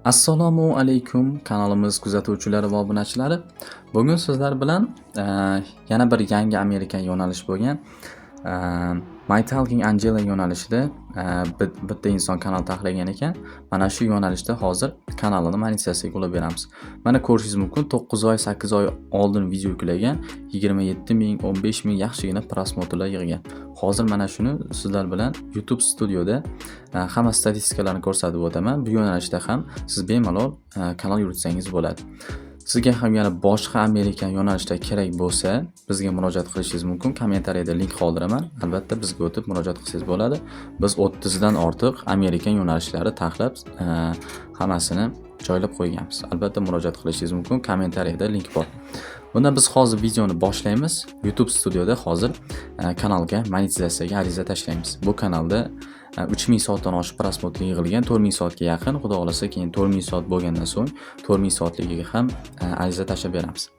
Assalomu alaykum kanalimiz kuzatuvchilari va obunachilari. Bugun sizlar bilan yana bir yangi Amerikan yo'nalish bo'lgan My Talking Angela yo'nalishida bitta inson kanal taxlagan ekan. Mana shu yo'nalishda hozir kanalini monetizatsiyaga ulab beramiz. Mana ko'rishingiz mumkin 9 oy, 8 oy oldin video yuklagan 27 ming, 15 ming yaxshigina prosmotrlar yig'gan. Hozir mana shuni sizlar bilan YouTube Studioda hamma statistikalarni ko'rsatib o'taman. Bu yo'nalishda ham siz bemalol kanal yuritsangiz bo'ladi. Sizga ham yana boshqa Amerikan yo'nalishda kerak bo'lsa, bizga murojaat qilishingiz mumkin. Kommentariyada link qoldiraman. Albatta bizga o'tib murojaat qilsangiz bo'ladi. Biz 30 dan ortiq Amerikan yo'nalishlari taxlab hammasini joylab qo'yganmiz. Albatta murojaat qilishingiz mumkin. Kommentariyada link bor. Bunda biz hozir videoni boshlaymiz. YouTube Studioda hozir kanalga monetizatsiyaga ariza tashlaymiz. Bu kanalda 3000 soatdan oshiq prosmotr yig'ilgan, 4000 soatga yaqin, xudo xolasa keyin 4000 soat bo'lgandan so'ng 4000 soatligiga ham ariza tashlab beramiz.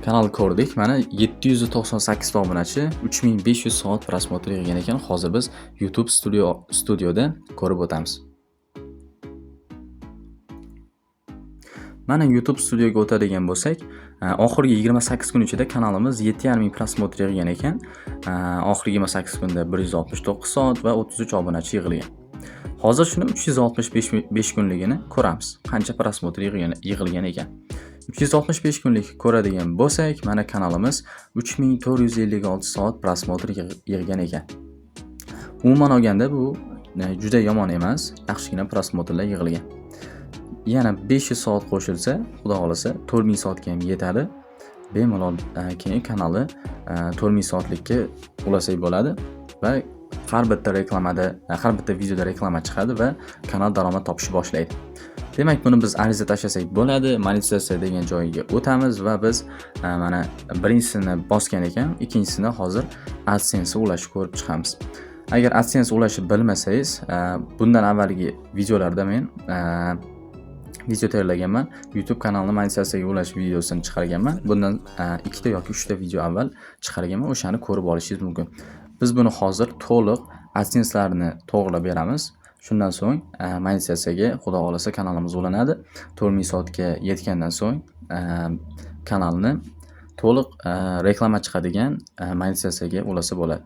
Kanalni ko'rdik. Mana 798 ta obunachi, 3500 soat prosmotr yig'gan ekan. Hozir biz YouTube Studioda ko'rib o'tamiz. Mana YouTube Studioga o'tadigan bo'lsak, oxirgi 28 kun ichida kanalimiz 7,5 prosmotr yig'gan ekan. Oxirgi 28 kunda 169 soat va 33 obunachi yig'ilgan. Hozir shuni 365 kunligini ko'ramiz. Qancha prosmotr yig'ilgan ekan. 365 kunlik ko'radigan bo'lsak, mana kanalimiz 3456 soat prosmotr yig'gan ekan. Umuman olganda bu juda yomon emas, yaxshigina prosmotrlar yig'ilgan. Yana 500 soat qo'shilsa, xudo xolasa 4000 soatga ham yetadi. Bemalol keyin kanalni 4000 soatlikka ulasak bo'ladi va har bitta reklamada, har bitta videoda reklama chiqadi va kanal daromad topishni boshlaydi. Demak, buni biz ariza tashlasak bo'ladi. Monetizatsiya degan joyiga o'tamiz va biz mana birinchisini bosgan ekan, ikkinchisini hozir AdSense ulashni ko'rib chiqamiz. Agar AdSense ulashni bilmasangiz, bundan avvalgi videolarda men video tayyorlaganman. YouTube kanalini monetizatsiyaga ulash videosini chiqarganman. Bundan 2 ta yoki 3 ta video avval chiqarganman. O'shani ko'rib olishingiz mumkin. Biz buni hozir to'liq AdSense'larni to'g'rilab beramiz. Shundan so'ng monetizatsiyaga xudo xolasa kanalimiz ulanadi. 4000 soatga yetgandan so'ng kanalni to'liq reklama chiqadigan monetizatsiyaga ulasa bo'ladi.